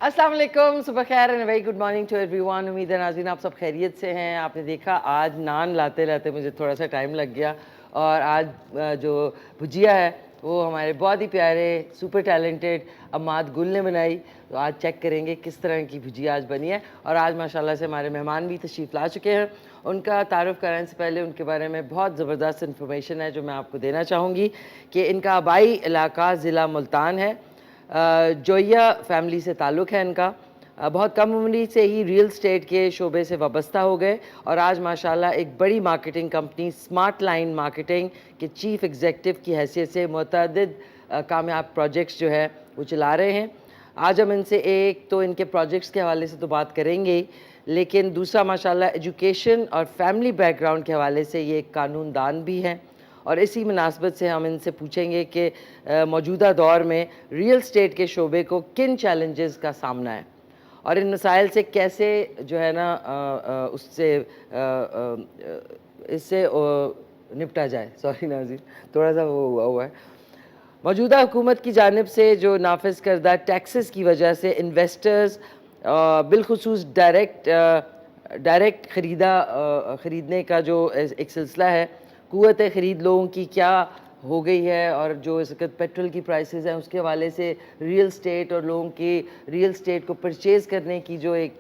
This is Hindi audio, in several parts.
अस्सलाम वालेकुम, सुबह खैर and very good morning to everyone. उम्मीद है नाज़रीन आप सब खैरियत से हैं। आपने देखा आज नान लाते लाते मुझे थोड़ा सा टाइम लग गया और आज जो भुजिया है वो हमारे बहुत ही प्यारे सुपर टैलेंटेड अम्माद गुल ने बनाई। तो आज चेक करेंगे किस तरह की भुजिया आज बनी है। और आज माशाल्लाह से हमारे मेहमान भी तशरीफ़ ला चुके हैं। उनका तारुफ़ कराने से पहले उनके बारे में बहुत ज़बरदस्त इन्फॉर्मेशन है जो मैं आपको देना चाहूँगी कि इनका आबाई इलाका ज़िला मुल्तान है। जोइया फैमिली से ताल्लुक़ है इनका। बहुत कम उम्र से ही रियल स्टेट के शोबे से वाबस्ता हो गए और आज माशाल्लाह एक बड़ी marketing company smart line marketing के चीफ़ एग्जीक्यूटिव की हैसियत से मुतअद्दिद कामयाब प्रोजेक्ट्स जो है वो चला रहे हैं। आज हम इनसे एक तो इनके प्रोजेक्ट्स के हवाले से तो बात करेंगे ही, लेकिन दूसरा माशाल्लाह एजुकेशन और फैमिली बैकग्राउंड के हवाले से ये एक कानूनदान भी हैं। और इसी मुनासबत से हम इनसे पूछेंगे कि मौजूदा दौर में रियल स्टेट के शोबे को किन चैलेंजेस का सामना है और इन मसाइल से कैसे जो है ना उससे इससे निपटा जाए। सॉरी नाज़रीन, थोड़ा सा वो हुआ है। मौजूदा हुकूमत की जानिब से जो नाफिज करदा टैक्सेस की वजह से इन्वेस्टर्स बिलखुसूस डायरेक्ट ख़रीदने का जो एक सिलसिला है, क़ुव्वत ख़रीद लोगों की क्या हो गई है और जो इस वक्त पेट्रोल की प्राइसेस हैं उसके हवाले से रियल स्टेट और लोगों की रियल स्टेट को परचेज़ करने की जो एक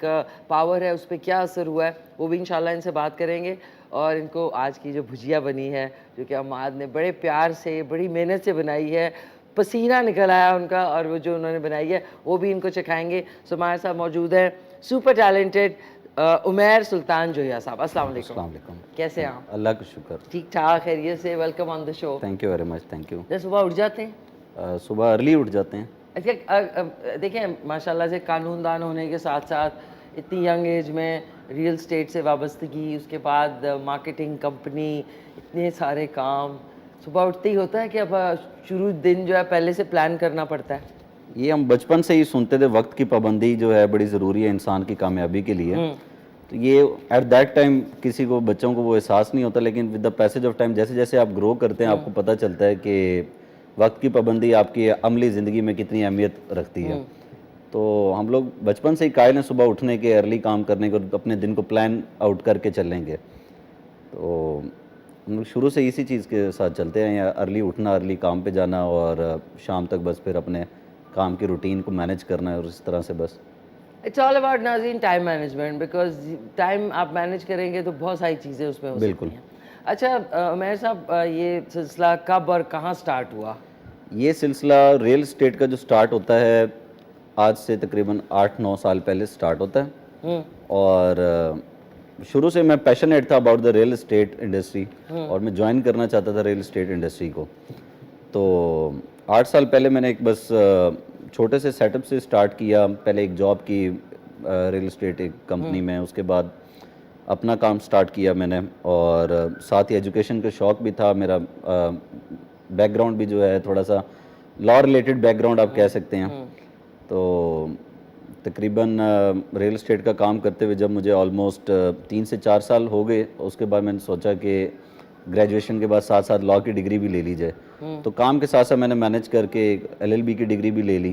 पावर है उस पर क्या असर हुआ है, वो भी इंशाल्लाह इनसे बात करेंगे। और इनको आज की जो भुजिया बनी है जो कि अम्माद ने बड़े प्यार से बड़ी मेहनत से बनाई है, पसीना निकल आया उनका और वो जो उन्होंने बनाई है वो भी इनको चखाएँगे। सो हमारे साथ मौजूद है सुपर टैलेंटेड उमैर सुल्तान जोया साहब। अस्सलाम वालेकुम। कैसे हैं आप? अल्लाह का शुक्र। ठीक ठाक, खैरियत से। Welcome on the show. Thank you very much. Thank you. सुबह उठ जाते हैं? सुबह अर्ली उठ जाते हैं। अच्छा, देखें माशाल्लाह से कानूनदान होने के साथ साथ इतनी यंग एज में रियल स्टेट से वाबस्तगी, उसके बाद मार्केटिंग कंपनी, इतने सारे काम, सुबह उठते ही होता है कि अब शुरू दिन जो है पहले से प्लान करना पड़ता है? ये हम बचपन से ही सुनते थे, वक्त की पाबंदी जो है बड़ी ज़रूरी है इंसान की कामयाबी के लिए। तो ये एट दैट टाइम किसी को, बच्चों को वो एहसास नहीं होता, लेकिन with the passage of time जैसे जैसे आप ग्रो करते हैं आपको पता चलता है कि वक्त की पाबंदी आपकी अमली ज़िंदगी में कितनी अहमियत रखती है। तो हम लोग बचपन से ही कायल हैं सुबह उठने के, अर्ली काम करने को, अपने दिन को प्लान आउट करके चलेंगे। तो हम लोग शुरू से इसी चीज़ के साथ चलते हैं, या अर्ली उठना, अर्ली काम पे जाना और शाम तक बस फिर अपने काम की रूटीन को मैनेज करना है और इस तरह से बस। इट्स ऑल अबाउट नाज़रीन टाइम मैनेजमेंट, बिकॉज टाइम आप मैनेज करेंगे तो बहुत सारी चीज़ें उसमें हो सकती हैं। अच्छा उमैर साहब, ये सिलसिला कब और कहाँ स्टार्ट हुआ? ये सिलसिला रियल स्टेट का जो स्टार्ट होता है आज से तकरीबन 8-9 साल पहले स्टार्ट होता है। और शुरू से मैं पैशनेट था about the real estate industry और मैं ज्वाइन करना चाहता था रियल एस्टेट इंडस्ट्री को। तो 8 साल पहले मैंने एक बस छोटे से सेटअप से स्टार्ट किया। पहले एक जॉब की रियल एस्टेट एक कंपनी में, उसके बाद अपना काम स्टार्ट किया मैंने, और साथ ही एजुकेशन का शौक़ भी था मेरा। बैकग्राउंड भी जो है थोड़ा सा लॉ रिलेटेड बैकग्राउंड आप कह सकते हैं। तो तकरीबन रियल एस्टेट का काम करते हुए जब मुझे ऑलमोस्ट 3 से 4 साल हो गए, उसके बाद मैंने सोचा कि ग्रेजुएशन के बाद साथ साथ लॉ की डिग्री भी ले ली जाए। तो काम के साथ साथ मैंने मैनेज करके LLB की डिग्री भी ले ली,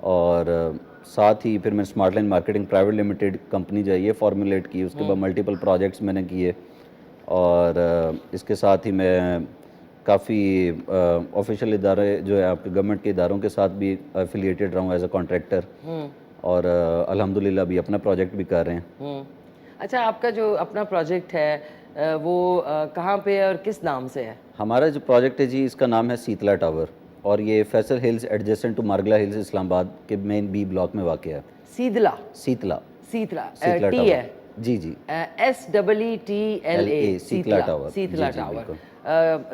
और साथ ही फिर मैंने smart line marketing private limited company जो है ये फॉर्मुलेट की। उसके बाद मल्टीपल प्रोजेक्ट्स मैंने किए, और इसके साथ ही मैं काफ़ी ऑफिशियल इदारे जो है आपके गवर्नमेंट के इदारों के साथ भी एफिलिएटेड रहा हूँ एज अ कॉन्ट्रैक्टर, और अल्हम्दुलिल्लाह अभी अपना प्रोजेक्ट भी कर रहे हैं। अच्छा, आपका जो अपना प्रोजेक्ट है वो कहाँ पे है और किस नाम से है? हमारा जो प्रोजेक्ट है जी, इसका नाम है शीतला टावर, और ये Faisal hills adjacent to Margalla hills Islamabad के मेन B ब्लॉक में वाक़ है। Sheetla Sheetla Sheetla Sheetla T tower. है? जी जी, SEETLA शीतला टावर। शीतला जी, जी, टावर। बिल्कुल।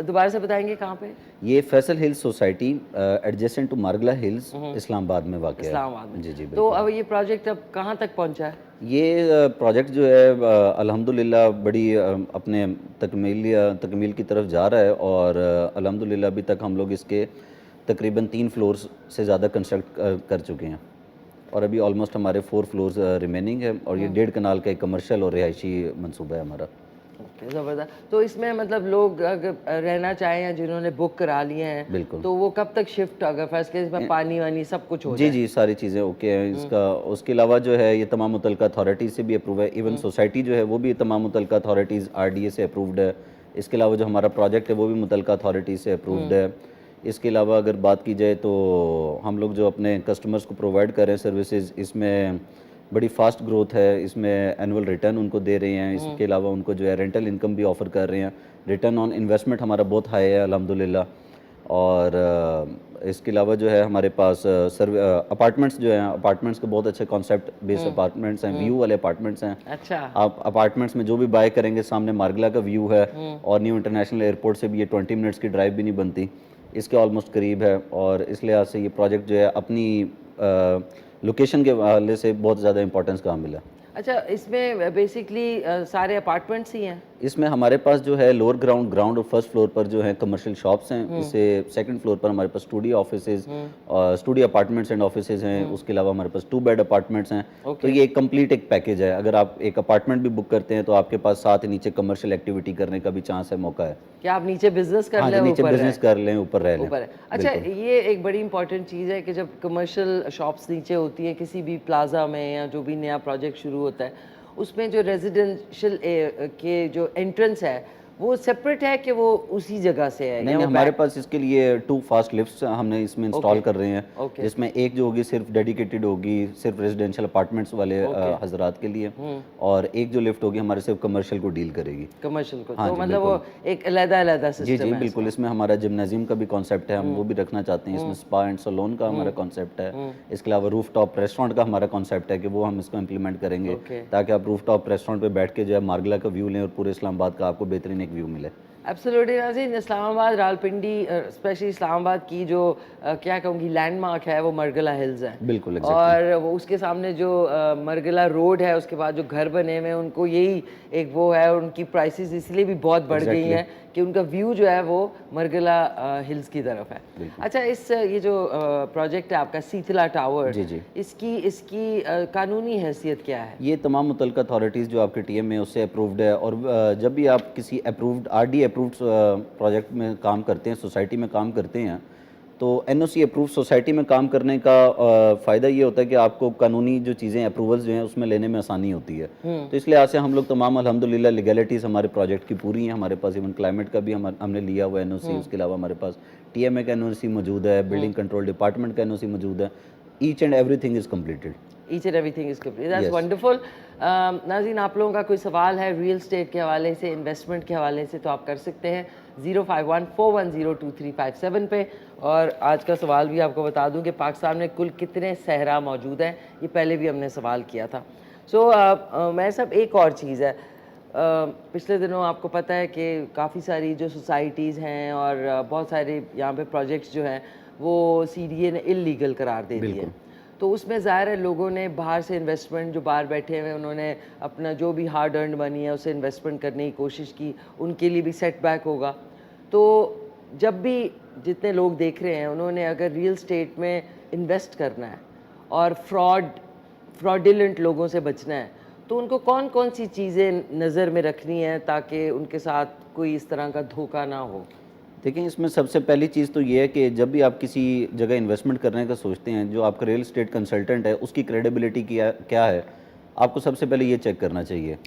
दोबारा से बताएंगे कहाँ पे? ये Faisal hills society adjacent to Margalla hills Islamabad में वाक़ है। इस्लामाबाद में। जी जी, तो बिल्कुल। अब ये प्रोजेक्ट अब कहाँ तक पहुँचा है? ये प्रोजेक्ट जो है अल्हम्दुलिल्लाह बड़ी अपने तकमील की तरफ जा रहा है, और अल्हम्दुलिल्लाह अभी तक हम लोग इसके तकरीबन 3 फ्लोर्स से ज़्यादा कंस्ट्रक्ट कर चुके हैं, और अभी ऑलमोस्ट हमारे 4 फ्लोर्स रिमेनिंग है, और ये 1.5 कनाल का एक कमर्शियल और रिहायशी मंसूबा है हमारा। ओके, ज़बरदस्त। तो इसमें मतलब लोग अगर रहना चाहें या जिन्होंने बुक करा लिए हैं, बिल्कुल। तो वो कब तक शिफ्ट, अगर फर्स्ट केस में पानी वानी सब कुछ हो जी, जाए? जी, सारी चीज़ें ओके हैं इसका। उसके अलावा जो है ये तमाम मुतल्लिका अथॉरिटी से भी अप्रूव है, इवन सोसाइटी जो है वो भी तमाम मुतल्लिका अथॉरिटीज़ आरडीए से अप्रूव्ड है। इसके अलावा जो हमारा प्रोजेक्ट है वो भी मुतल्लिका अथॉरिटी से अप्रूव्ड है। इसके अलावा अगर बात की जाए तो हम लोग जो अपने कस्टमर्स को प्रोवाइड कर रहे हैं सर्विसेज, इसमें बड़ी फास्ट ग्रोथ है, इसमें एनुअल रिटर्न उनको दे रहे हैं। इसके अलावा उनको जो है रेंटल इनकम भी ऑफ़र कर रहे हैं। रिटर्न ऑन इन्वेस्टमेंट हमारा बहुत हाई है अल्हम्दुलिल्लाह। और इसके अलावा जो है हमारे पास अपार्टमेंट्स जो हैं, अपार्टमेंट्स के बहुत अच्छे कॉन्सेप्ट बेस्ड अपार्टमेंट्स हैं, व्यू वाले अपार्टमेंट्स हैं। अच्छा। आप अपार्टमेंट्स में जो भी बाय करेंगे, सामने मार्गला का व्यू है और न्यू इंटरनेशनल एयरपोर्ट से भी ये 20 मिनट्स की ड्राइव भी नहीं बनती, इसके ऑलमोस्ट करीब है। और इस लिहाज से ये प्रोजेक्ट जो है अपनी लोकेशन के हवाले से बहुत ज़्यादा इंपॉर्टेंस का हामिल है। अच्छा, इसमें बेसिकली सारे अपार्टमेंट्स ही हैं? इसमें हमारे पास जो है लोअर ग्राउंड, ग्राउंड और फर्स्ट फ्लोर पर जो है कमर्शियल शॉप्स हैं। इससे सेकंड फ्लोर पर हमारे पास स्टूडियो ऑफिसेज और स्टूडियो अपार्टमेंट्स एंड ऑफिसेज हैं। उसके अलावा हमारे पास 2 बेड अपार्टमेंट्स हैं। तो ये एक कंप्लीट एक पैकेज है। अगर आप एक अपार्टमेंट भी बुक करते हैं तो आपके पास साथ ही नीचे कमर्शियल एक्टिविटी करने का भी चांस है, मौका है। क्या आप नीचे बिजनेस कर हाँ लें, जी, नीचे ऊपर बिजनेस कर लें, ऊपर रह लें। ऊपर है? अच्छा, ये एक बड़ी इंपॉर्टेंट चीज़ है कि जब कमर्शियल शॉप्स नीचे होती हैं किसी भी प्लाजा में या जो भी नया प्रोजेक्ट शुरू होता है, उसमें जो रेजिडेंशियल के जो एंट्रेंस है वो सेपरेट है कि वो उसी जगह से है? नहीं, हमारे पास इसके लिए 2 फास्ट लिफ्ट्स हमने इसमें इंस्टॉल कर रहे हैं। जिसमें एक जो होगी सिर्फ डेडिकेटेड होगी सिर्फ रेजिडेंशियल अपार्टमेंट्स वाले हजरात के लिए, और एक जो लिफ्ट होगी हमारे सिर्फ कमर्शियल को डील करेगी। कमर्शियल को? हाँ तो जी, मतलब वो एक अलग-अलग जी सिस्टम जी है? बिल्कुल। इसमें हमारा जिम्नाजियम का भी कॉन्सेप्ट है, हम वो भी रखना चाहते हैं। इसमें स्पा एंड सैलून का हमारा कॉन्सेप्ट है। इसके अलावा रूफ टॉप रेस्टोरेंट का हमारा कॉन्सेप्ट है कि वो हम इसको इम्प्लीमेंट करेंगे ताकि आप रूफ टॉप रेस्टोरेंट पे बैठ के जो है मार्गला का व्यू लें और पूरे इस्लामाबाद का आपको बेहतरीन एक व्यू मिले। एब्सोल्युटली नाज़रीन, इस्लामाबाद, रावलपिंडी, स्पेशली इस्लामाबाद की जो क्या कहूँगी लैंडमार्क है वो मरगला हिल्स है। बिल्कुल और वो उसके सामने जो मरगला रोड है, उसके बाद जो घर बने हुए हैं उनको यही एक वो है, उनकी प्राइसेस इसलिए भी बहुत बढ़ गई हैं कि उनका व्यू जो है वो मरगला हिल्स की तरफ है। अच्छा, ये जो प्रोजेक्ट है आपका शीतला टावर, जी जी, इसकी कानूनी हैसियत क्या है? ये तमाम मुतल्लिका अथॉरिटीज़ जो आपके टीएम में उससे अप्रूव्ड है। और जब भी आप किसी अप्रूव्ड आरडी अप्रूव्ड प्रोजेक्ट में काम करते हैं, सोसाइटी में काम करते हैं, तो एनओसी अप्रूव सोसाइटी में काम करने का फ़ायदा ये होता है कि आपको कानूनी जो चीज़ें अप्रूवल्स जो हैं उसमें लेने में आसानी होती है। तो इसलिए आज से हम लोग तमाम अल्हम्दुलिल्लाह लीगैलिटीज़ हमारे प्रोजेक्ट की पूरी हैं। हमारे पास इवन क्लाइमेट का भी हमने लिया हुआ एनओसी। उसके अलावा हमारे पास टीएमए का एनओसी मौजूद है, बिल्डिंग कंट्रोल डिपार्टमेंट का एनओसी मौजूद है। Each and everything is completed. Each and everything is complete. That's wonderful. नाज़रीन, आप लोगों का कोई सवाल है रियल एस्टेट के हवाले से, इन्वेस्टमेंट के हवाले से, तो आप कर सकते हैं 05141023357 पे। और आज का सवाल भी आपको बता दूं कि पाकिस्तान में कुल कितने सहरा मौजूद हैं, ये पहले भी हमने सवाल किया था। मैं सब एक और चीज़ है, पिछले दिनों आपको पता है कि काफ़ी सारी जो सोसाइटीज़ हैं और बहुत सारे यहाँ पे प्रोजेक्ट्स जो हैं वो सीडीए ने इल्लीगल करार दे दिए। तो उसमें ज़ाहिर है लोगों ने बाहर से इन्वेस्टमेंट, जो बाहर बैठे हुए उन्होंने अपना जो भी हार्ड अर्न मनी है उसे इन्वेस्टमेंट करने की कोशिश की, उनके लिए भी सेटबैक होगा। तो जब भी जितने लोग देख रहे हैं, उन्होंने अगर रियल स्टेट में इन्वेस्ट करना है और फ्रॉडुलेंट लोगों से बचना है, तो उनको कौन कौन सी चीज़ें नज़र में रखनी है ताकि उनके साथ कोई इस तरह का धोखा ना हो? देखिए, इसमें सबसे पहली चीज़ तो ये है कि जब भी आप किसी जगह इन्वेस्टमेंट करने का सोचते हैं, जो आपका रियल एस्टेट कंसल्टेंट है उसकी क्रेडिबिलिटी क्या है, आपको सबसे पहले ये चेक करना चाहिए।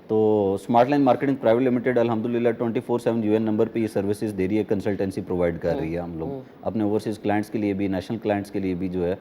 तो smart line marketing private limited अल्हम्दुलिल्लाह 24/7 यूएन नंबर पे ये सर्विसेज दे रही है, कंसल्टेंसी प्रोवाइड कर रही है। हम लोग अपने ओवरसीज़ क्लाइंट्स के लिए भी, नेशनल क्लाइंट्स के लिए भी जो है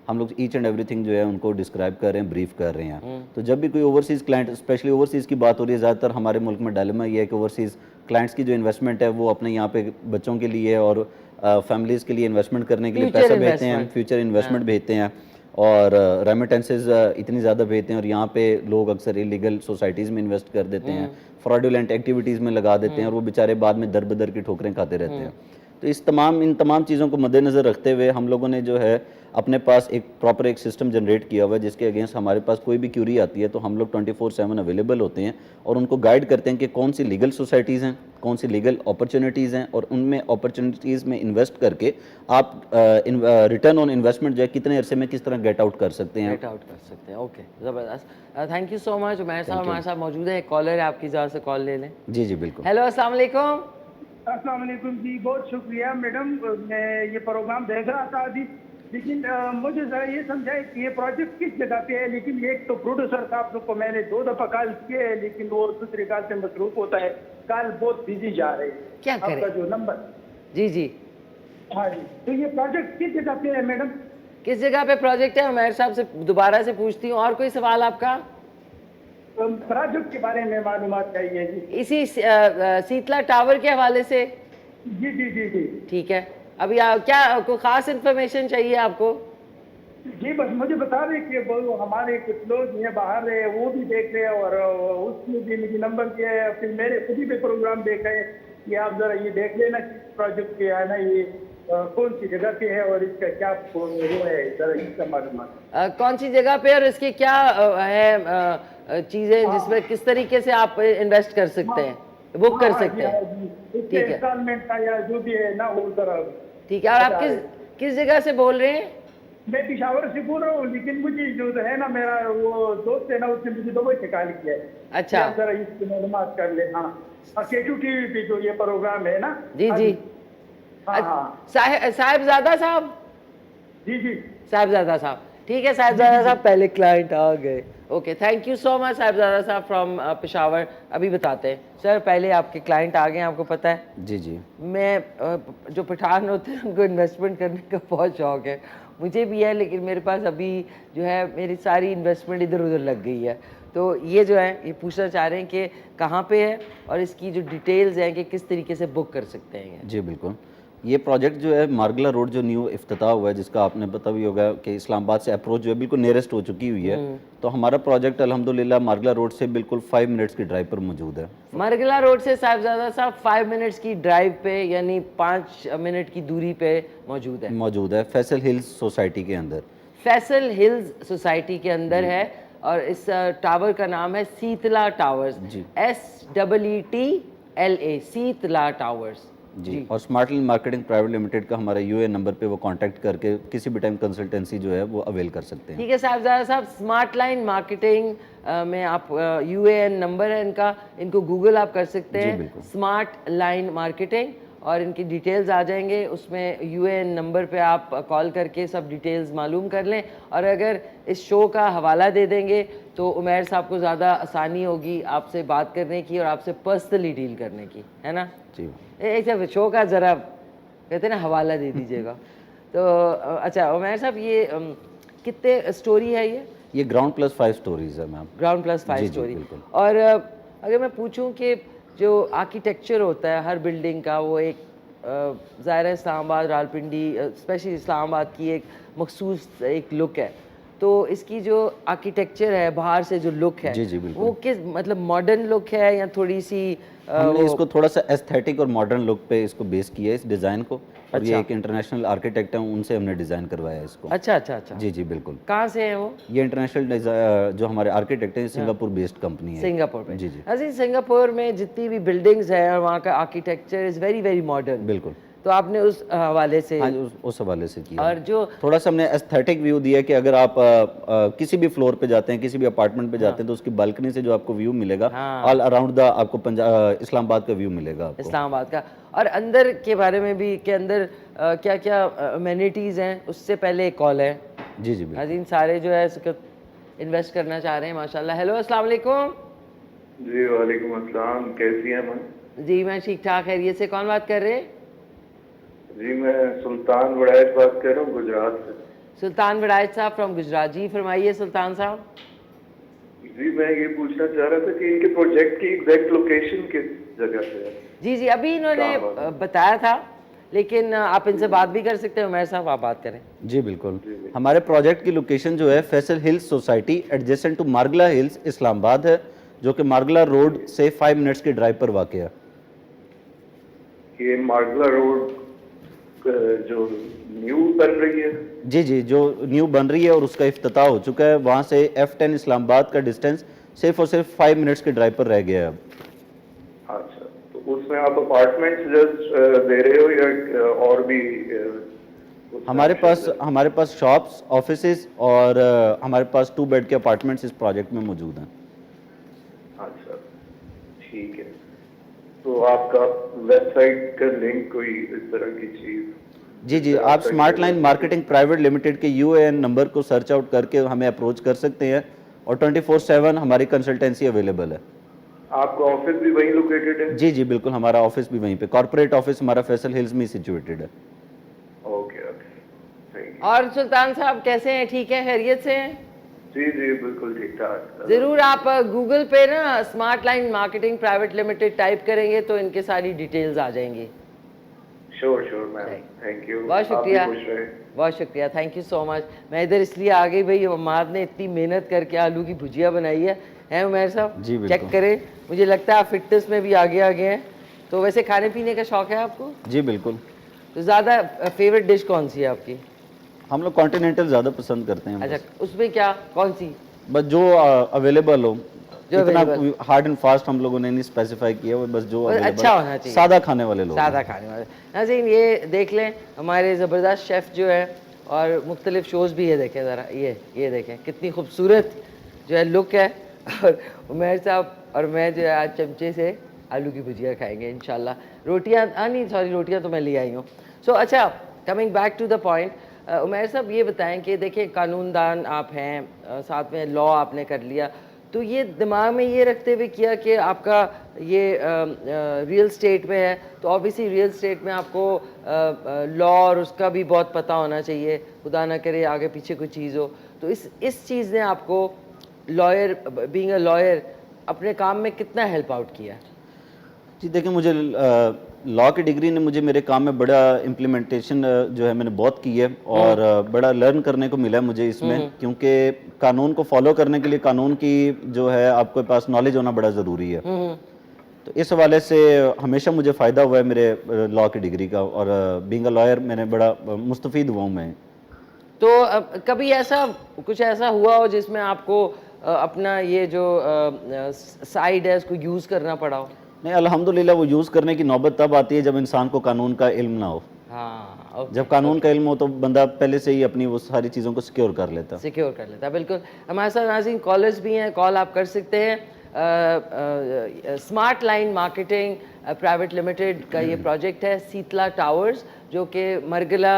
हम लोग ईच एंड एवरीथिंग जो है उनको डिस्क्राइब कर रहे हैं, ब्रीफ कर रहे हैं। तो जब भी कोई ओवरसीज़ क्लाइंट, स्पेशली ओवरसीज़ की बात हो रही है, ज़्यादातर हमारे मुल्क में डायलेमा ये है कि ओवरसीज़ क्लाइंट्स की जो इन्वेस्टमेंट है वो अपने यहाँ पे बच्चों के लिए और फैमिलीज़ के लिए इन्वेस्टमेंट करने के लिए पैसा भेजते हैं, फ्यूचर इन्वेस्टमेंट भेजते हैं, और रेमिटेंसेज इतनी ज़्यादा भेजते हैं, और यहाँ पे लोग अक्सर इलीगल सोसाइटीज़ में इन्वेस्ट कर देते हैं, फ्रॉडुलेंट एक्टिविटीज़ में लगा देते हैं, और वो बेचारे बाद में दर बदर की ठोकरें खाते रहते हैं। तो इन तमाम चीज़ों को मद्देनज़र रखते हुए हम लोगों ने जो है अपने पास एक प्रॉपर एक सिस्टम जनरेट किया हुआ है, जिसके अगेंस्ट हमारे पास कोई भी क्यूरी आती है तो हम लोग 24/7 अवेलेबल होते हैं और उनको गाइड करते हैं कि कौन सी लीगल सोसाइटीज़ हैं, कौन सी लीगल अपॉर्चुनिटीज़ हैं, और उनमें अपॉर्चुनिटीज़ में इन्वेस्ट करके आप रिटर्न ऑन इन्वेस्टमेंट जो है कितने अरसे में किस तरह गेट आउट कर सकते हैं। गेट आउट कर सकते हैं। ओके, ज़बरदस्त। Thank you so much. Umair साहब हमारे साथ मौजूद है, एक कॉलर है, आपकी ज़रा से कॉल ले लें। जी जी बिल्कुल। हेलो, अस्सलाम वालेकुम। अस्सलाम वालेकुम जी, बहुत शुक्रिया मैडम। मैं ये प्रोग्राम देख रहा था अभी, लेकिन मुझे ज़रा ये समझाए कि ये प्रोजेक्ट किस जगह पे है। लेकिन एक तो प्रोड्यूसर साहब को मैंने 2 दफ़ा कॉल किए है, लेकिन वो दूसरे कॉल से मसरूफ होता है, कॉल बहुत बिजी जा रहे हैं। क्या करें? आपका जो नंबर। जी जी, हाँ जी, तो ये प्रोजेक्ट किस जगह पे है मैडम? किस जगह पे प्रोजेक्ट है? उमैर साहब से दोबारा से पूछती हूँ। और कोई सवाल आपका? प्रोजेक्ट के बारे में मालूमात चाहिए जी। इसी शीतला टावर के हवाले से? जी जी जी जी ठीक है। अभी क्या कोई ख़ास इन्फॉर्मेशन चाहिए आपको? जी, बस मुझे बता दें कि वो हमारे कुछ लोग हैं बाहर रहे, वो भी देख रहे हैं और उसने भी मुझे नंबर दिया है, फिर मेरे खुद ही पे प्रोग्राम देख रहे हैं कि आप जरा ये देख लेना प्रोजेक्ट के है ना, ये कौन सी जगह पे है और इसका क्या वो है, जरा इसका मालूमात। कौन सी जगह पे और इसकी क्या है चीज़ें जिसमें किस तरीके से आप इन्वेस्ट कर सकते हैं, बुक कर सकते हैं? ठीक है, इंस्टॉलमेंट का या जो भी है ना वो जरा। ठीक है। और आप किस जगह से बोल रहे हैं? मैं पिशावर से बोल रहा हूँ, लेकिन मुझे जो है ना मेरा वो दोस्त है ना, उसने मुझे दुबई से कॉल किया है। अच्छा, आप जरा इसकी मालूमात कर ले। हाँ, केटू टीवी पे जो ये प्रोग्राम है ना। जी जी। हाँ हाँ साहिबजादा साहब। जी जी साहिबजादा साहब, ठीक है। साहिबजादा साहब पहले क्लाइंट आ गए। Okay, thank you so much Sahibzada साहब फ्रॉम पेशावर। अभी बताते हैं सर, पहले आपके क्लाइंट आ गए हैं, आपको पता है। जी जी। मैं जो पठान होते हैं उनको इन्वेस्टमेंट करने का बहुत शौक़ है, मुझे भी है, लेकिन मेरे पास अभी जो है मेरी सारी इन्वेस्टमेंट इधर उधर लग गई है। तो ये जो है ये पूछना चाह रहे हैं कि कहाँ पे है और इसकी जो डिटेल्स हैं कि किस तरीके से बुक कर सकते हैं। जी बिल्कुल। ये प्रोजेक्ट जो है मार्गला रोड जो न्यू इफ्तिताह हुआ है, जिसका आपने पता भी होगा कि इस्लामाबाद से अप्रोच जो है बिल्कुल नियरेस्ट हो चुकी हुई है। तो हमारा प्रोजेक्ट अल्हम्दुलिल्लाह मार्गला रोड से बिल्कुल 5 मिनट्स की ड्राइव पर मौजूद है। मार्गला रोड से साहिबजादा साहब 5 मिनट्स की ड्राइव पे, यानी 5 मिनट की दूरी पे मौजूद है फैसल हिल्स सोसाइटी के अंदर। फैसल हिल्स सोसाइटी के अंदर है और इस टावर का नाम है शीतला टावर्स। जी। SEETLA, Sheetla towers. जी। और smart line marketing private limited का हमारा यूए नंबर पे वो कांटेक्ट करके किसी भी टाइम कंसल्टेंसी जो है वो अवेल कर सकते हैं। ठीक है साहिबजादा साहब, स्मार्ट लाइन मार्केटिंग में आप UAN नंबर है इनका, इनको गूगल आप कर सकते हैं, स्मार्ट लाइन मार्केटिंग, और इनकी डिटेल्स आ जाएंगे उसमें। UAN नंबर पे आप कॉल करके सब डिटेल्स मालूम कर लें, और अगर इस शो का हवाला दे देंगे तो उमैर साहब को ज़्यादा आसानी होगी आपसे बात करने की और आपसे पर्सनली डील करने की, है ना जी। एक शो का ज़रा कहते हैं ना हवाला दे दीजिएगा। तो अच्छा उमैर साहब, ये कितने स्टोरी है ये ग्राउंड +5 स्टोरीज है मैम। Ground +5 story. और अगर मैं पूछूं कि जो आर्किटेक्चर होता है हर बिल्डिंग का, वो एक ज़ाहिर है इस्लामाबाद, रावलपिंडी, स्पेशली इस्लामाबाद की एक मखसूस एक लुक है। तो इसकी जो आर्किटेक्चर है बाहर से जो लुक है, जी बिल्कुल। वो किस मतलब मॉडर्न लुक है या थोड़ी सी हमने इसको थोड़ा सा एस्थेटिक और मॉडर्न लुक पे इसको बेस किया है इस डिज़ाइन को। और अच्छा। ये एक इंटरनेशनल आर्किटेक्ट है, उनसे हमने डिज़ाइन करवाया है इसको। अच्छा अच्छा अच्छा। जी बिल्कुल। कहाँ से है वो? ये इंटरनेशनल जो हमारे आर्किटेक्ट हैं सिंगापुर बेस्ड कंपनी है। सिंगापुर में। जी जी। अजीज, सिंगापुर में जितनी भी बिल्डिंग्स हैं और वहाँ का architecture is very very modern. बिल्कुल। तो आपने उस हवाले से, हाँ, उस हवाले से किया। और जो थोड़ा सा हमने एस्थेटिक व्यू दिया कि अगर आप किसी भी फ्लोर पे जाते हैं, किसी भी अपार्टमेंट पे जाते हैं, तो उसकी बालकनी से जो आपको व्यू मिलेगा, ऑल अराउंड द आपको इस्लामाबाद का व्यू मिलेगा आपको। इस्लामाबाद का। और अंदर के बारे में भी कि अंदर क्या क्या अमेनिटीज़ हैं, उससे पहले एक कॉल है। जी जी बिल्कुल। अजीम सारे जो है इन्वेस्ट करना चाह रहे हैं माशाल्लाह। हेलो, अस्सलाम वालेकुम। जी वालेकुम अस्सलाम, कैसी हैं मैम? जी मैं ठीक ठाक, खैरियत से। कौन बात कर रहे हैं? जी मैं सुल्तान वड़ैच बात कर रहा हूँ गुजरात से। सुल्तान वड़ैच साहब फ्रॉम गुजरात। जी फरमाइए सुल्तान साहब। जी मैं ये पूछना चाह रहा था कि इनके प्रोजेक्ट की एग्जैक्ट लोकेशन किस जगह पे है? जी जी, अभी इन्होंने बताया था, लेकिन आप इनसे बात भी कर सकते हैं। उमैर साहब आप बात करें। जी बिल्कुल। हमारे प्रोजेक्ट की लोकेशन जो है Faisal hills society adjacent to Margalla hills Islamabad है, जो कि मार्गला रोड से 5 मिनट्स की ड्राइव पर वाक़ है। ये मार्गला रोड जो न्यू बन रही है? जी जी, जो न्यू बन रही है और उसका इफ्तिताह हो चुका है, वहाँ से F10 इस्लामाबाद का डिस्टेंस सिर्फ और सिर्फ 5 मिनट्स के ड्राइव पर रह गया है अब। अच्छा, तो उसमें आप अपार्टमेंट्स जस्ट दे रहे हो या और भी उसमें options है? हमारे पास शॉप्स, ऑफिसेज और हमारे पास 2 बेड के अपार्टमेंट्स इस प्रोजेक्ट में मौजूद हैं। अच्छा, ठीक है। तो आपका वेबसाइट का लिंक कोई इस तरह की चीज? जी जी, आप smart line marketing private limited के UAN नंबर को सर्च आउट करके हमें अप्रोच कर सकते हैं और 24/7 हमारी कंसल्टेंसी अवेलेबल है। आपका ऑफिस भी वहीं लोकेटेड है? जी जी, बिल्कुल, हमारा ऑफिस भी वहीं पे, कॉर्पोरेट ऑफिस हमारा फैसल हिल्स में सिचुएटेड है। ओके ओके, थैंक और सुल्तान साहब कैसे हैं, ठीक है, खैरियत से हैं? यू। जी जी, बिल्कुल ठीक ठाक। ज़रूर आप गूगल पे ना smart line marketing private limited type करेंगे तो इनके सारी डिटेल्स आ जाएंगी। Sure sure ma'am, thank you. बहुत शुक्रिया, आप भी खुश रहें। बहुत शुक्रिया, थैंक यू सो मच। मैं इधर इसलिए आ गई भाई, उम्माद ने इतनी मेहनत करके आलू की भुजिया बनाई है, हैं उमैर साहब? जी, बिल्कुल। चेक करें, मुझे लगता है आप फिटनेस में भी आगे आगे हैं। तो वैसे खाने पीने का शौक है आपको? जी बिल्कुल, तो ज़्यादा फेवरेट डिश कौन सी है आपकी? हम लोग कॉन्टिनेंटल ज़्यादा पसंद करते हैं। अच्छा, उसमें क्या, कौन सी? बस जो अवेलेबल हो, जो इतना available। हार्ड एंड फास्ट हम लोगों ने नहीं स्पेसिफाई किया हुआ, बस जो बस available, अच्छा होना चाहिए। सादा खाने वाले लोग। सादा खाने वाले। नाज़रीन ये देख लें, हमारे ज़बरदस्त शेफ़ जो है और मुख्तलिफ शोज़ भी, ये देखें ज़रा, ये देखें कितनी खूबसूरत जो है लुक है। और उमैर साहब और मैं जो है आज चमचे से आलू की भुजिया खाएंगे इंशाल्लाह। रोटियाँ नहीं, सॉरी, रोटियाँ तो मैं ले आई हूँ। सो अच्छा, coming back to the point, Umair साहब ये बताएं कि देखिए कानूनदान आप हैं, साथ में लॉ आपने कर लिया, तो ये दिमाग में ये रखते हुए किया कि आपका ये रियल स्टेट में है, तो ऑब्वियसली रियल स्टेट में आपको लॉ और उसका भी बहुत पता होना चाहिए, खुदा ना करे आगे पीछे कोई चीज़ हो। तो इस चीज़ ने आपको लॉयर, बीइंग अ लॉयर, अपने काम में कितना हेल्प आउट किया? जी देखिए, मुझे लॉ की डिग्री ने मुझे मेरे काम में बड़ा इम्प्लीमेंटेशन जो है मैंने बहुत की है और बड़ा लर्न करने को मिला है मुझे इसमें, क्योंकि कानून को फॉलो करने के लिए कानून की जो है आपके पास नॉलेज होना बड़ा ज़रूरी है। तो इस हवाले से हमेशा मुझे फ़ायदा हुआ है मेरे लॉ की डिग्री का, और बीइंग अ लॉयर मैंने बड़ा मुस्तफ़ीद हुआ हूँ मैं। तो कभी ऐसा कुछ ऐसा हुआ हो जिसमें आपको अपना ये जो साइड है उसको यूज़ करना पड़ा हो? नहीं, अल्हम्दुलिल्लाह वो यूज़ करने की नौबत तब आती है जब इंसान को कानून का इल्म ना हो। हाँ, ओके, जब कानून का इल्म हो तो बंदा पहले से ही अपनी वो सारी चीज़ों को सिक्योर कर लेता। सिक्योर कर लेता है, बिल्कुल। हमारे साथ नाज़रीन कॉलर्स भी हैं, कॉल आप कर सकते हैं। Smart line marketing private limited का ये प्रोजेक्ट है, सीतला टावर्स, जो कि मार्गला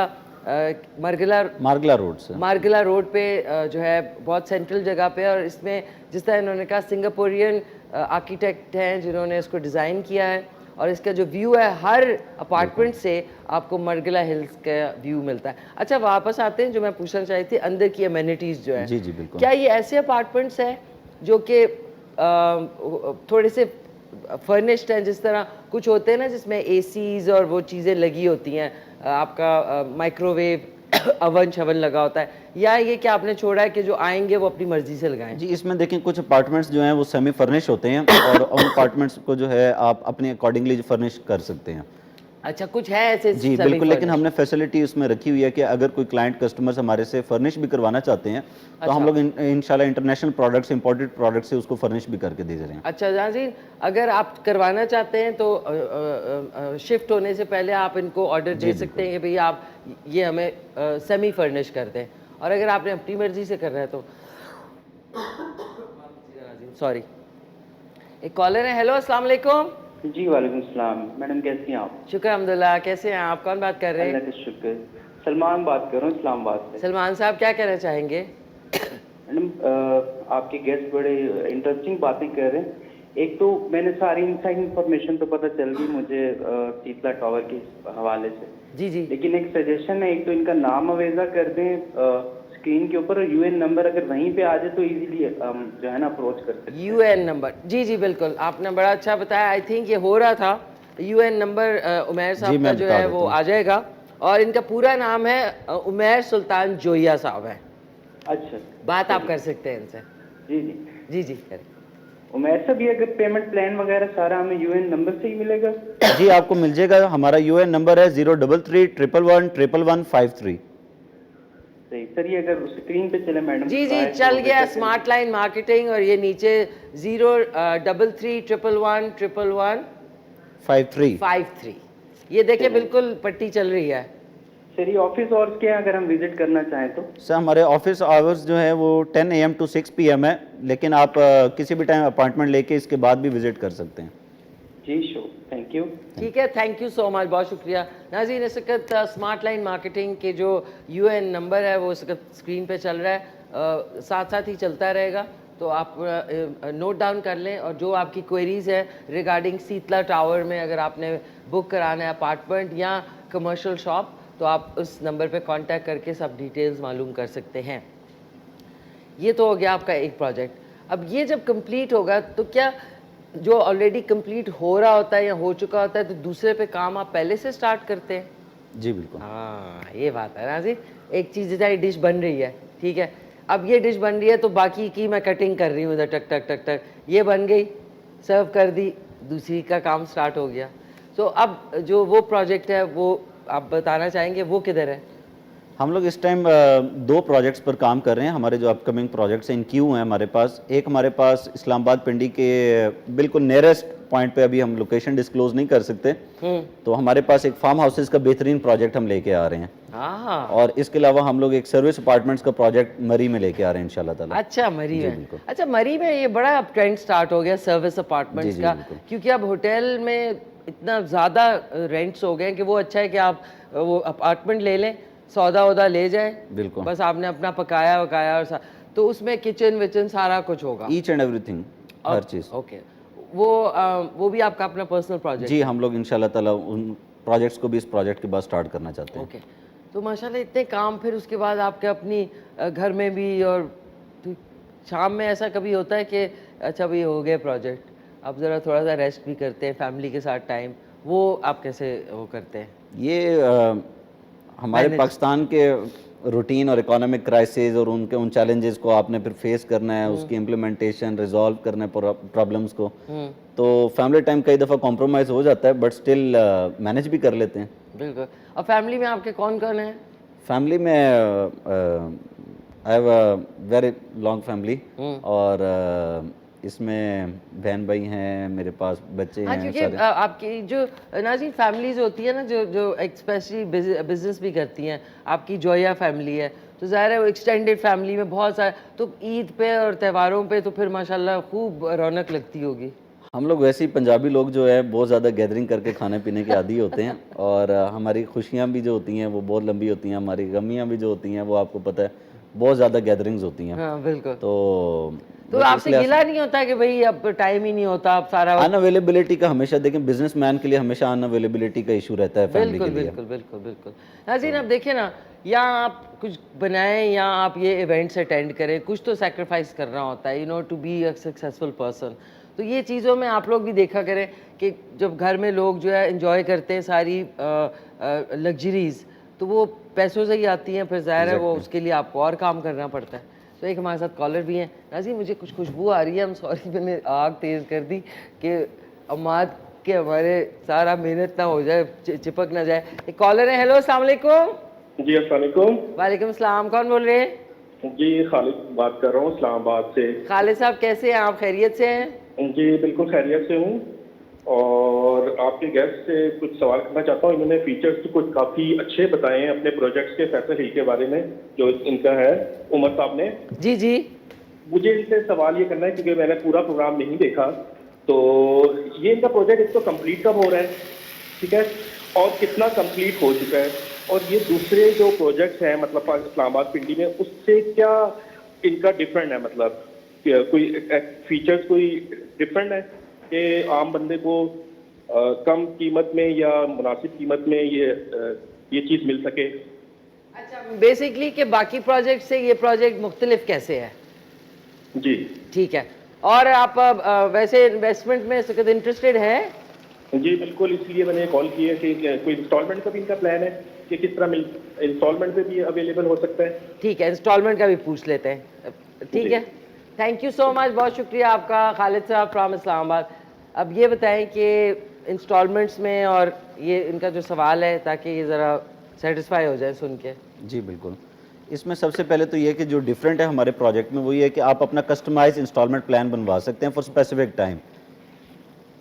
रोड से, मार्गला रोड पे जो है बहुत सेंट्रल जगह पे है। और इसमें जिस तरह इन्होंने कहा, सिंगापुरियन आर्किटेक्ट हैं जिन्होंने इसको डिज़ाइन किया है, और इसका जो व्यू है हर अपार्टमेंट से आपको मरगला हिल्स का व्यू मिलता है। अच्छा, वापस आते हैं, जो मैं पूछना चाहती थी, अंदर की एमिनिटीज़ जो है, जी जी बिल्कुल। क्या ये ऐसे अपार्टमेंट्स हैं जो कि थोड़े से फर्निश्ड हैं, जिस तरह कुछ होते हैं ना जिसमें एसीज और वो चीज़ें लगी होती हैं, आपका माइक्रोवेव अवन शवन लगा होता है, या ये क्या आपने छोड़ा है कि जो आएंगे वो अपनी मर्जी से लगाएं? जी, इसमें देखें कुछ अपार्टमेंट्स जो हैं वो सेमी फर्निश होते हैं और उन अपार्टमेंट्स को जो है आप अपने अकॉर्डिंगली फर्निश कर सकते हैं। अच्छा, कुछ है ऐसे जी semi बिल्कुल, लेकिन furnished? हमने फैसिलिटी उसमें रखी हुई है कि अगर कोई क्लाइंट कस्टमर्स हमारे से फर्निश भी करवाना चाहते हैं तो हम लोग इंशाल्लाह इंटरनेशनल प्रोडक्ट्स, इंपोर्टेड प्रोडक्ट्स से उसको फर्निश भी करके दे रहे हैं। अच्छा नाज़रीन, अगर आप करवाना चाहते हैं तो शिफ्ट होने से पहले आप इनको ऑर्डर दे सकते हैं कि भैया आप ये हमें सेमी फर्निश कर दें, और अगर आपने अपनी मर्जी से करना है तो सॉरी। एक कॉलर है, हेलो, अस्सलाम वालेकुम। जी वालेकुम सलाम। मैडम कैसी हैं आप? शुक्र अल्हम्दुलिल्लाह, कैसे हैं आप? कौन बात कर रहे हैं? अल्लाह का शुक्र। सलमान बात कर रहा हूँ इस्लामाबाद से। सलमान साहब, क्या कहना चाहेंगे? मैडम आपके गेस्ट बड़े इंटरेस्टिंग बातें कर रहे हैं। एक तो मैंने सारी इनसाइड इंफॉर्मेशन तो पता चल गई मुझे सीतला टावर के हवाले से, जी जी, लेकिन एक सजेशन है, एक तो इनका नाम अवेजा कर दें स्क्रीन के ऊपर, और यूएन नंबर अगर वहीं पे आ जाए तो इजीली जो है ना अप्रोच कर सकते हैं। यूएन नंबर, जी जी बिल्कुल, आपने बड़ा अच्छा बताया। आई थिंक ये हो रहा था। यूएन नंबर उमैर साहब का जो है वो आ जाएगा, और इनका पूरा नाम है उमैर सुल्तान जोया साहब है। अच्छा, बात आप कर सकते हैं इनसे। जी जी। जी जी, करें। वैसे भी अगर पेमेंट प्लान वगैरह सारा हमें यूएन नंबर से ही मिलेगा? जी आपको मिल जाएगा, हमारा यूएन नंबर है 033111153। सही सर, ये अगर स्क्रीन पे चले मैडम? जी जी चल गया, स्मार्ट लाइन मार्केटिंग, और ये नीचे 033111153 ये देखिए बिल्कुल पट्टी चल रही है। सर ये ऑफिस आवर्स क्या है अगर हम विजिट करना चाहें तो? सर हमारे ऑफिस आवर्स जो है वो 10 AM to 6 PM है, लेकिन आप किसी भी टाइम अपॉइंटमेंट लेके इसके बाद भी विजिट कर सकते हैं। जी शो, थैंक यू। ठीक है, थैंक यू सो मच, बहुत शुक्रिया। नाज़रीन, इस वक्त स्मार्ट लाइन मार्केटिंग के जो यूएन नंबर है वो इस वक्त स्क्रीन पे चल रहा है, साथ साथ ही चलता रहेगा, तो आप नोट डाउन कर लें। और जो आपकी क्वेरीज है रिगार्डिंग शीतला टावर में, अगर आपने बुक कराना है अपार्टमेंट या कमर्शियल शॉप, तो आप उस नंबर पे कांटेक्ट करके सब डिटेल्स मालूम कर सकते हैं। ये तो हो गया आपका एक प्रोजेक्ट। अब ये जब कंप्लीट होगा तो क्या जो ऑलरेडी कंप्लीट हो रहा होता है या हो चुका होता है तो दूसरे पे काम आप पहले से स्टार्ट करते हैं? जी बिल्कुल। हाँ, ये बात है नाज़रीन। एक चीज़ जैसे डिश बन रही है, ठीक है, अब ये डिश बन रही है तो बाकी की मैं कटिंग कर रही हूँ इधर, टक टक टक टक, ये बन गई, सर्व कर दी, दूसरी का काम स्टार्ट हो गया। तो अब जो वो प्रोजेक्ट है वो आप बताना चाहेंगे वो किधर है? हम लोग इस टाइम 2 प्रोजेक्ट्स पर काम कर रहे हैं। हमारे जो अपकमिंग प्रोजेक्ट्स इन क्यू हैं हमारे पास, एक हमारे पास इस्लामाबाद पिंडी के बिल्कुल नियरेस्ट पॉइंट पे, अभी हम लोकेशन डिस्क्लोज नहीं कर सकते, तो हमारे पास एक फार्म हाउसेस का बेहतरीन प्रोजेक्ट हम लेके आ रहे हैं। हाँ, और इसके अलावा हम लोग एक सर्विस अपार्टमेंट्स का प्रोजेक्ट मरी में लेके आ रहे हैं इंशाल्लाह ताला। अच्छा, मरी जी, में। बिल्कुल। अच्छा, मरी में ये बड़ा अब ट्रेंड स्टार्ट हो गया सर्विस अपार्टमेंट्स जी, जी, का, बिल्कुल। क्योंकि अब होटल में इतना ज़्यादा रेंट्स हो गए हैं कि वो अच्छा है कि आप वो अपार्टमेंट ले लें, सौदा वौदा ले जाए, बिल्कुल। बस आपने अपना पकाया वकाया और तो उसमें किचन विचन सारा कुछ होगा, each and everything, her cheese. Okay, वो भी आपका अपना पर्सनल प्रोजेक्ट? जी, हम लोग इंशाल्लाह ताला उन प्रोजेक्ट्स को भी इस प्रोजेक्ट के बाद स्टार्ट करना चाहते हैं। ओके, तो माशाल्लाह इतने काम, फिर उसके बाद आपके अपनी घर में भी, और तो शाम में ऐसा कभी होता है कि अच्छा भाई हो गया प्रोजेक्ट, अब ज़रा थोड़ा सा रेस्ट भी करते हैं, फैमिली के साथ टाइम, वो आप कैसे वो करते हैं? ये हमारे Manage. पाकिस्तान के रूटीन और इकोनॉमिक क्राइसिस और उनके उन चैलेंजेस को आपने फिर फेस करना है, उसकी इम्प्लीमेंटेशन, रिजॉल्व करना है प्रॉब्लम्स को, तो फैमिली टाइम कई दफ़ा कॉम्प्रोमाइज़ हो जाता है, बट स्टिल मैनेज भी कर लेते हैं। बिल्कुल। और फैमिली में आपके कौन कौन है? फैमिली में I have a very long family, और इसमें बहन भाई हैं, मेरे पास बच्चे हाँ, हैं क्योंकि सारे। आपकी जो नाज़रीन फैमिलीज होती है ना, जो स्पेशली बिजनेस भी करती हैं, आपकी जोया फैमिली है, तो ज़ाहिर है वो एक्सटेंडेड फैमिली में बहुत सारे, तो ईद पे और त्योहारों पे तो फिर माशाल्लाह खूब रौनक लगती होगी। हम लोग वैसे ही पंजाबी लोग जो है बहुत ज़्यादा गैदरिंग करके खाने पीने के आदी होते हैं, और हमारी खुशियाँ भी जो होती हैं वो बहुत लंबी होती हैं, हमारी गमियाँ भी जो होती हैं वो आपको पता है बहुत ज़्यादा गैदरिंग्स होती हैं। हाँ बिल्कुल। तो आपसे गिला नहीं होता कि भाई अब टाइम ही नहीं होता, अब सारा अनअवेलेबिलिटी का हमेशा देखें, बिजनेसमैन के लिए हमेशा अनअवेलेबिलिटी का इशू रहता है फैमिली के बिल्कुल लिए। बिल्कुल बिल्कुल बिल्कुल। नाज़रीन, अब देखिए ना, या आप कुछ बनाएं या आप ये इवेंट्स अटेंड करें, कुछ तो सेक्रीफाइस करना होता है, to be a successful person. तो ये चीज़ों में आप लोग भी देखा करें कि जब घर में लोग जो है एंजॉय करते हैं सारी लग्जरीज, तो वो पैसों से ही आती हैं, फिर ज़ाहिर है वो उसके लिए आपको और काम करना पड़ता है। तो एक हमारे साथ कॉलर भी हैं। नाज़रीन, मुझे कुछ खुशबू आ रही है, हम सॉरी मैंने आग तेज़ कर दी कि अम्माद के हमारे सारा मेहनत ना हो जाए, चिपक ना जाए। एक कॉलर है, हेलो अस्सलाम वालेकुम। जी अस्सलाम वालेकुम। वालेकुम सलाम, कौन बोल रहे हैं? जी खालिद बात कर रहा हूँ इस्लामाबाद से। खालिद साहब कैसे हैं आप, खैरियत से हैं? जी बिल्कुल खैरियत से हूँ, और आपके गेस्ट से कुछ सवाल करना चाहता हूँ। इन्होंने फीचर्स तो कुछ काफ़ी अच्छे बताए हैं अपने प्रोजेक्ट्स के, फैसल हिल के बारे में जो इनका है, उमर साहब ने। जी जी। मुझे इनसे सवाल ये करना है क्योंकि मैंने पूरा प्रोग्राम नहीं देखा, तो ये इनका प्रोजेक्ट एक तो कंप्लीट कब हो रहा है, ठीक है, और कितना कंप्लीट हो चुका है, और ये दूसरे जो प्रोजेक्ट्स हैं मतलब इस्लामाबाद पिंडी में, उससे क्या इनका डिफरेंट है, मतलब कोई फीचर्स कोई डिफरेंट है कि आम बंदे को कम कीमत में या मुनासिब कीमत में ये चीज़ मिल सके? अच्छा, बेसिकली कि बाकी प्रोजेक्ट से ये प्रोजेक्ट मुख्तलिफ कैसे है? जी ठीक है। और आप वैसे इन्वेस्टमेंट में इंटरेस्टेड है? जी बिल्कुल, इसलिए मैंने कॉल की है कि कोई इंस्टॉलमेंट का भी इनका प्लान है कि किस तरह इंस्टॉलमेंट पे भी अवेलेबल हो सकता है? ठीक है, इंस्टॉलमेंट का भी पूछ लेते हैं, ठीक है। थैंक यू सो मच, बहुत शुक्रिया आपका खालिद साहब फ्रॉम इस्लामाबाद। अब ये बताएं कि इंस्टॉलमेंट्स में और ये इनका जो सवाल है, ताकि ये ज़रा सेटिस्फाई हो जाए सुन के। जी बिल्कुल। इसमें सबसे पहले तो ये कि जो डिफरेंट है हमारे प्रोजेक्ट में वो ये है कि आप अपना कस्टमाइज इंस्टॉलमेंट प्लान बनवा सकते हैं फॉर स्पेसिफिक टाइम।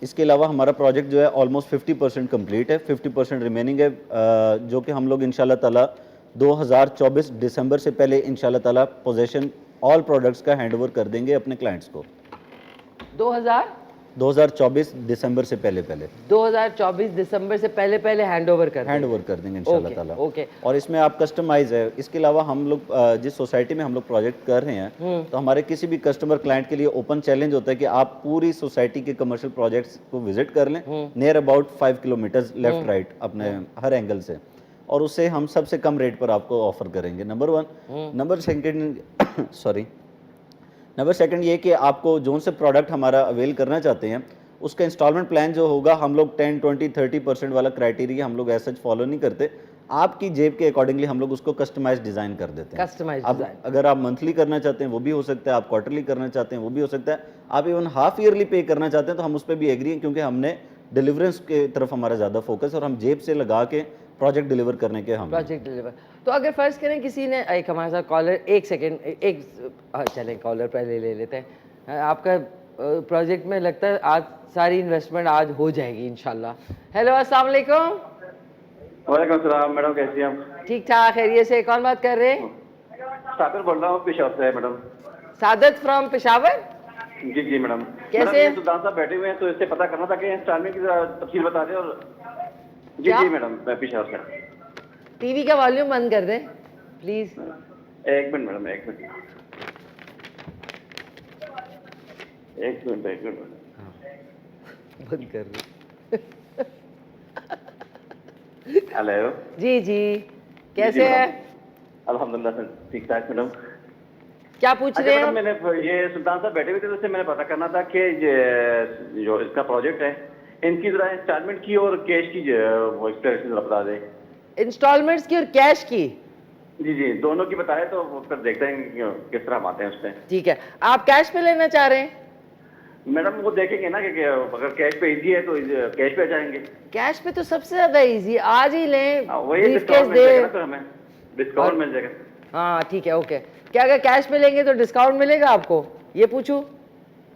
इसके अलावा हमारा प्रोजेक्ट जो है ऑलमोस्ट 50% कंप्लीट है, 50% रिमेनिंग है, जो कि हम लोग इंशाल्लाह ताला 2024 दिसंबर से पहले इंशाल्लाह ताला पोजेशन ऑल प्रोडक्ट्स का हैंड ओवर कर देंगे अपने क्लाइंट्स को। 2024 दिसंबर से पहले 2024 दिसंबर से पहले हैंड ओवर कर हैंड ओवर कर देंगे इंशाल्लाह ताला। ओके। और इसमें आप कस्टमाइज है। इसके अलावा हम लोग जिस सोसाइटी में हम लोग प्रोजेक्ट कर रहे हैं, तो हमारे किसी भी कस्टमर क्लाइंट के लिए ओपन चैलेंज होता है कि आप पूरी सोसाइटी के कमर्शियल प्रोजेक्ट्स को विजिट कर लें near about 5 kilometres left right अपने हर एंगल से, और उससे हम सबसे कम रेट पर आपको ऑफर करेंगे, नंबर 1। नंबर सेकंड ये कि आपको जोन से प्रोडक्ट हमारा अवेल करना चाहते हैं उसका इंस्टॉलमेंट प्लान जो होगा, हम लोग 10, 20, 30% वाला क्राइटेरिया हम लोग ऐसा फॉलो नहीं करते। आपकी जेब के अकॉर्डिंगली हम लोग उसको कस्टमाइज डिज़ाइन कर देते हैं। कस्टमाइज अब डिज़ाइन, अगर आप मंथली करना चाहते हैं वो भी हो सकता है, आप क्वार्टरली करना चाहते हैं वो भी हो सकता है, आप इवन हाफ ईयरली पे करना चाहते हैं तो हम उस पर भी एग्री हैं, क्योंकि हमने डिलीवरेंस के तरफ हमारा ज़्यादा फोकस और हम जेब से लगा के प्रोजेक्ट डिलीवर करने के हम प्रोजेक्ट डिलीवर। तो अगर फर्ज करें किसी ने, एक हमारे साथ कॉलर, एक सेकेंड, चलें कॉलर पहले ले लेते हैं। आपका प्रोजेक्ट में लगता है आज सारी इन्वेस्टमेंट आज हो जाएगी इंशाल्लाह। हेलो, अस्सलाम वालेकुम। वालेकुम सलाम मैडम, कैसी हैं आप? ठीक ठाक, खैरियत से। कौन बात कर रहे हैं? साबिर बोल रहा हूँ पेशावर से मैडम। सादत फ्रॉम पेशावर। जी जी मैडम। कैसे? मैडम, ये सुल्तान साहब बैठे हुए हैं तो इससे पता करना था कि इंस्टॉलमेंट की जरा तफसील बता दें। और जी क्या? जी मैडम, मैं पेशावर से। टीवी का वॉल्यूम बंद कर दें प्लीज। एक मिनट मैडम, एक मिनट। बंद कर रहे। हेलो जी जी, कैसे हैं? अल्हम्दुलिल्लाह सर, ठीक ठाक मैडम। क्या पूछ अच्छा रहे हैं? मैडम, मैंने ये सुल्तान साहब बैठे हुए थे तो इससे मैंने पता करना था कि जो इसका प्रोजेक्ट है इनकी जरा इंस्टॉलमेंट की और कैश की वो एक्सप्लेनेशन जरा बता दें। इंस्टॉलमेंट्स की और कैश की? जी जी, दोनों की बताए तो फिर देखते हैं किस तरह हम आते हैं उस पर। ठीक है, आप कैश पे लेना चाह रहे हैं? मैडम वो देखेंगे ना कि अगर कैश पे इजी है तो कैश पे आ जाएंगे। कैश पे तो सबसे ज्यादा इजी, आज ही लें, वही briefcase डिस्काउंट मिल दे। जाएगा ना, फिर हमें डिस्काउंट मिल जाएगा। हाँ ठीक है, ओके। क्या अगर कैश में लेंगे तो डिस्काउंट मिलेगा आपको, ये पूछूं?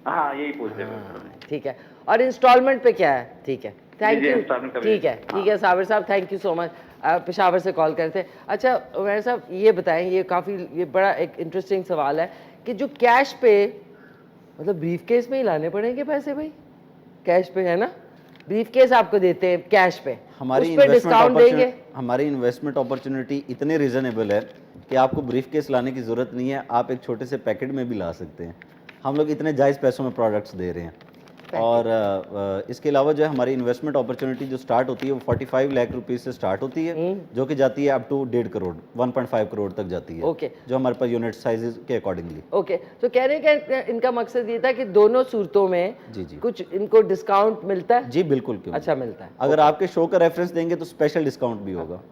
हाँ यही पूछ रहे हैं। हाँ, ठीक है। और इंस्टॉलमेंट पे क्या है? ठीक है, थैंक जी, यू। installment का भी। ठीक है, ठीक है साबिर साहब, thank you so much. Peshawar से कॉल करते हैं। अच्छा उमैर साहब, ये बताएं, ये काफ़ी, ये बड़ा एक इंटरेस्टिंग सवाल है कि जो कैश पे, मतलब ब्रीफ केस में ही लाने पड़ेंगे पैसे भाई? कैश पे है ना, ब्रीफ केस आपको देते हैं कैश पे, हमारी उस पे डिस्काउंट देंगे? हमारी इन्वेस्टमेंट अपॉर्चुनिटी इतने रीजनेबल है कि आपको ब्रीफ केस लाने की ज़रूरत नहीं है, आप एक छोटे से पैकेट में भी ला सकते हैं। हम लोग इतने जायज़ पैसों में प्रोडक्ट्स दे रहे हैं। और इसके अलावा जो है हमारी इन्वेस्टमेंट अपॉर्चुनिटी जो स्टार्ट होती है वो 45 लाख रुपीस से स्टार्ट होती है, जो कि जाती है अप टू 1.5 करोड़ 1.5 करोड़ तक जाती है। ओके। जो हमारे पास यूनिट साइजेस के अकॉर्डिंगली। ओके, तो कहने का इनका मकसद ये था कि दोनों सूरतों में जी जी कुछ इनको डिस्काउंट मिलता है? जी बिल्कुल, क्यों अच्छा, मिलता है। अगर आपके शो का रेफरेंस देंगे तो स्पेशल डिस्काउंट भी होगा।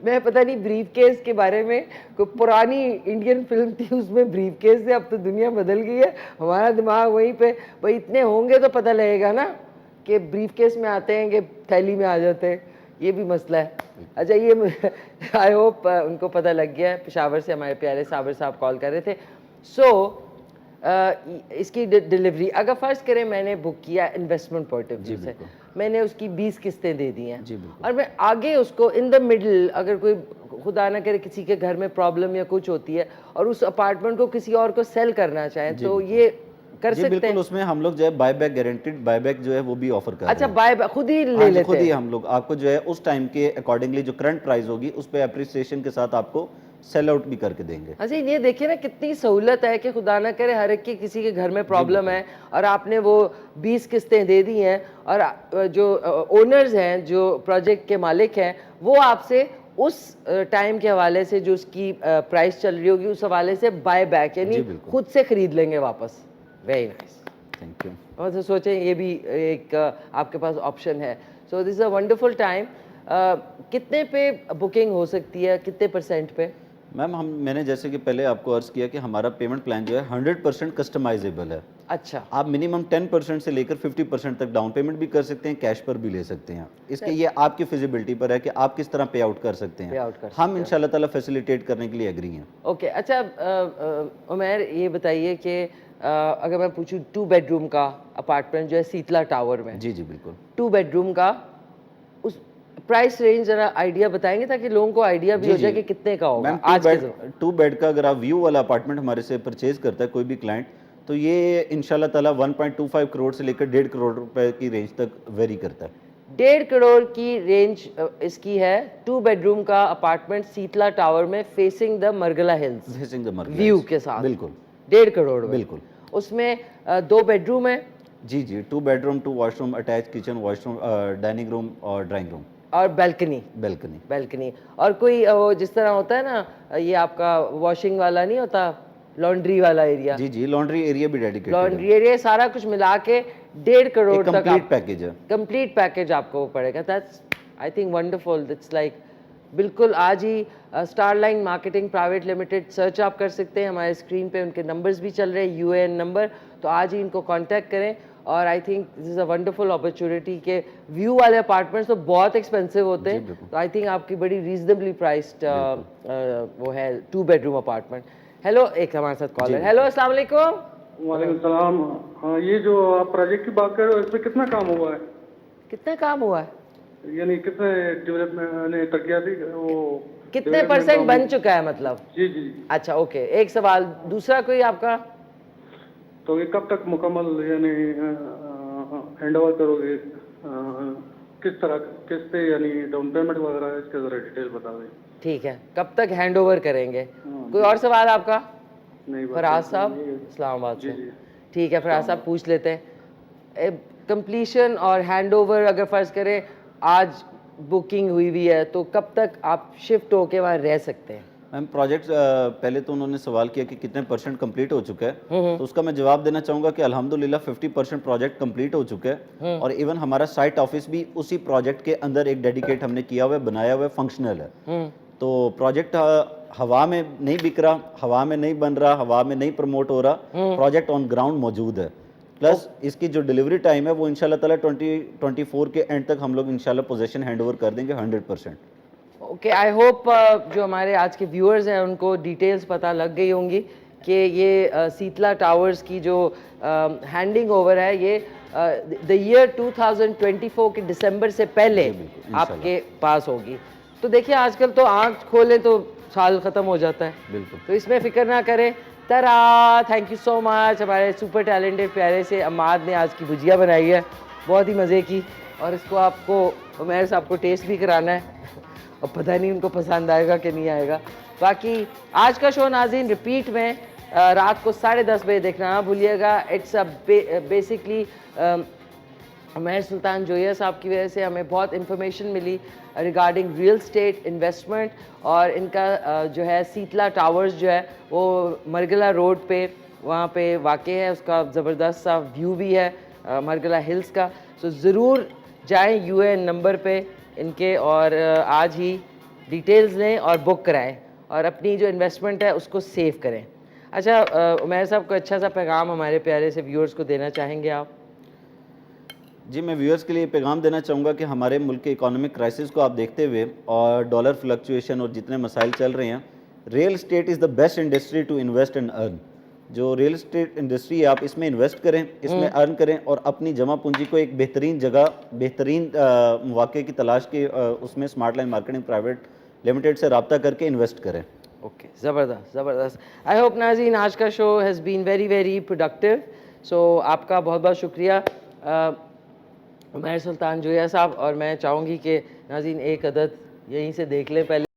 मैं पता नहीं ब्रीफ केस के बारे में, कोई पुरानी इंडियन फिल्म थी उसमें ब्रीफ केस से, अब तो दुनिया बदल गई है, हमारा दिमाग वहीं पे, भाई इतने होंगे तो पता लगेगा ना कि ब्रीफ केस में आते हैं कि थैली में आ जाते हैं, ये भी मसला है। अच्छा, ये आई होप उनको पता लग गया है। पेशावर से हमारे प्यारे साबिर साहब कॉल कर रहे थे। इसकी डिलीवरी अगर फ़र्ज़ करें मैंने बुक किया इन्वेस्टमेंट पॉइंट ऑफ व्यू से, मैंने उसकी 20 किस्तें दे दी हैं, और मैं आगे उसको इन द मिडल, अगर कोई खुदा ना करे किसी के घर में प्रॉब्लम या कुछ होती है और उस अपार्टमेंट को किसी और को सेल करना चाहें, तो ये कर सकते बिल्कुल, हैं? उसमें हम लोग जो है बायबैक, गारंटीड बायबैक जो है वो भी ऑफर कर रहे हैं। अच्छा, बाय खुद ही ले हाँ जी, लेते खुद ही हैं? हम लोग आपको जो है उस टाइम के अकॉर्डिंगली जो करंट प्राइस होगी उस पे अप्रिसिएशन के साथ आपको सेल आउट भी करके देंगे। अच्छा, ये देखिए ना कितनी सहूलत है कि खुदा ना करे हर एक की किसी के घर में प्रॉब्लम है और आपने वो 20 किस्तें दे दी हैं, और जो ओनर्स हैं, जो प्रोजेक्ट के मालिक हैं, वो आपसे उस टाइम के हवाले से जो उसकी प्राइस चल रही होगी उस हवाले से बाय बैक, यानी खुद से खरीद लेंगे वापस। Very nice, thank you. और तो सोचें ये भी एक आपके पास ऑप्शन है। So this is a wonderful time. कितने पे बुकिंग हो सकती है, कितने % पे? मैम मैंने जैसे कि पहले आपको अर्ज़ किया कि हमारा पेमेंट प्लान जो है 100% कस्टमाइजेबल है। अच्छा, आप मिनिमम 10% से लेकर 50% तक डाउन पेमेंट भी कर सकते हैं, कैश पर भी ले सकते हैं। इसके ये आपकी फिजिबिलिटी पर है कि आप किस तरह पे आउट कर सकते हैं। पे आउट कर हम इंशाल्लाह ताला फैसिलिटेट करने के लिए एग्री हैं। ओके। अच्छा, उमैर ये बताइए कि अगर मैं पूछूं 2 बेडरूम का अपार्टमेंट जो है सीतला टावर में, जी जी बिल्कुल। 2 बेडरूम का, उस प्राइस रेंज जरा आइडिया बताएंगे ताकि लोगों को आइडिया भी जी हो जाए जी कि कितने का होगा मैम, आज के ज़माने 2 बेड का अगर आप व्यू वाला अपार्टमेंट हमारे से परचेज करता है कोई भी क्लाइंट, तो ये इंशाल्लाह ताला 1.25 करोड़ से लेकर 1.5 करोड़ रुपए की रेंज तक वेरी करता है। 1.5 करोड़ की रेंज इसकी है। 2 बेडरूम का अपार्टमेंट सीतला टावर में facing the Margalla hills facing the Margalla view hills. के साथ, बिल्कुल 1.5 करोड़ में। बिल्कुल। उसमें 2 बेडरूम है जी जी 2 bedroom 2 washroom, attach kitchen, washroom, dining room और ड्राइंग रूम, और बैल्कनी। बैल्कनी। और कोई वो जिस तरह होता है ना, ये आपका वॉशिंग वाला नहीं होता, लॉन्ड्री वाला एरिया, जी जी लॉन्ड्री एरिया भी डेडिकेटेड लॉन्ड्री है। एरिया, सारा कुछ मिला के 1.5 करोड़ तक कंप्लीट पैकेज है। कंप्लीट पैकेज आपको पड़ेगा। That's I think wonderful. That's like बिल्कुल आज ही Starline marketing private limited search आप कर सकते हैं, हमारे स्क्रीन पे उनके नंबर्स भी चल रहे हैं, यूएएन नंबर, तो आज ही इनको कांटेक्ट करें। और I think this is a wonderful opportunity के व्यू वाले अपार्टमेंट्स तो बहुत एक्सपेंसिव होते हैं, तो आई थिंक आपकी बड़ी रीजनेबली प्राइस्ड वो है 2 बेडरूम अपार्टमेंट। हेलो, एक हमारे साथ कॉल है। हेलो, अस्सलाम वालेकुम। वालेकुम सलाम। हाँ, ये जो आप प्रोजेक्ट की बात कर रहे हो इस पे कितना काम हुआ है? कितना काम हुआ है? यानी कितने डेवलपमेंट तक गया थी वो? कितने % बन चुका है मतलब? जी जी। अच्छा, ओके। एक सवाल दूसरा कोई आपका? तो ये कब तक मुकम्मल यानी हैंड ओवर करोगे? किस तरह, किस पे, यानी डाउन पेमेंट वगैरह इसके जरा डिटेल बता दें। ठीक है, कब तक हैंड ओवर करेंगे? कोई और सवाल आपका? नहीं, फराज साहब इस्लामाबाद से। जी। ठीक है, फराज साहब पूछ लेते हैं। कंप्लीशन और हैंड ओवर अगर फ़र्ज़ करें आज बुकिंग हुई है तो कब तक आप शिफ्ट होके वहाँ रह सकते हैं? मैम प्रोजेक्ट पहले तो उन्होंने सवाल किया कि कितने % कंप्लीट हो चुका है, तो उसका मैं जवाब देना चाहूँगा कि अल्हम्दुलिल्लाह 50% प्रोजेक्ट कंप्लीट हो चुका है। और इवन हमारा साइट ऑफिस भी उसी प्रोजेक्ट के अंदर एक डेडिकेट हमने किया हुआ है, बनाया हुआ है, फंक्शनल है। तो प्रोजेक्ट हवा में नहीं बिक रहा, हवा में नहीं बन रहा, हवा में नहीं प्रमोट हो रहा, प्रोजेक्ट ऑन ग्राउंड मौजूद है। प्लस इसकी जो डिलीवरी टाइम है वो इंशाल्लाह ताला 2024 के एंड तक हम लोग इंशाल्लाह पोजीशन हैंड ओवर कर देंगे 100%। ओके, आई होप जो हमारे आज के व्यूअर्स हैं उनको डिटेल्स पता लग गई होंगी कि ये सीतला टावर्स की जो हैंडिंग ओवर है ये द ईयर 2024 के दिसंबर से पहले आपके पास होगी। तो देखिए आजकल तो आँख खोलें तो साल ख़त्म हो जाता है, बिल्कुल। तो इसमें फ़िक्र ना करें। तरा थैंक यू सो मच। हमारे सुपर टैलेंटेड प्यारे से अम्माद ने आज की भुजिया बनाई है, बहुत ही मज़े की, और इसको आपको उमैर साहब को टेस्ट भी कराना है और पता नहीं उनको पसंद आएगा कि नहीं आएगा। बाकी आज का शो नाज़रीन रिपीट में रात को 10:30 बजे देखना ना भूलिएगा। इट्स अ बेसिकली उमैर सुल्तान जोया साहब की वजह से हमें बहुत इन्फॉर्मेशन मिली रिगार्डिंग रियल स्टेट इन्वेस्टमेंट, और इनका जो है सीतला टावर्स जो है वो मरगला रोड पे वहाँ पे वाक़ है, उसका ज़बरदस्त सा व्यू भी है मरगला हिल्स का। सो ज़रूर जाएं यूएएन नंबर पे इनके और आज ही डिटेल्स लें और बुक कराएं और अपनी जो इन्वेस्टमेंट है उसको सेव करें। अच्छा उमैर साहब को अच्छा सा पैगाम हमारे प्यारे से व्यूअर्स को देना चाहेंगे आप? जी, मैं व्यूअर्स के लिए पैगाम देना चाहूँगा कि हमारे मुल्क के इकोनॉमिक क्राइसिस को आप देखते हुए और डॉलर फ्लक्चुएशन और जितने मसाइल चल रहे हैं, real estate is the best industry to invest and earn. जो रियल स्टेट इंडस्ट्री है आप इसमें इन्वेस्ट करें, इसमें अर्न करें और अपनी जमा पूंजी को एक बेहतरीन जगह, बेहतरीन मौके की तलाश के उसमें smart line marketing private limited से रब्ता करके इन्वेस्ट करें। ओके, ज़बरदस्त ज़बरदस्त। आई होप नाज़रीन आज का show has been very very productive. So आपका बहुत बहुत शुक्रिया उमैर सुल्तान जोया साहब, और मैं चाहूँगी कि नाज़रीन एक अदद यहीं से देख लें पहले।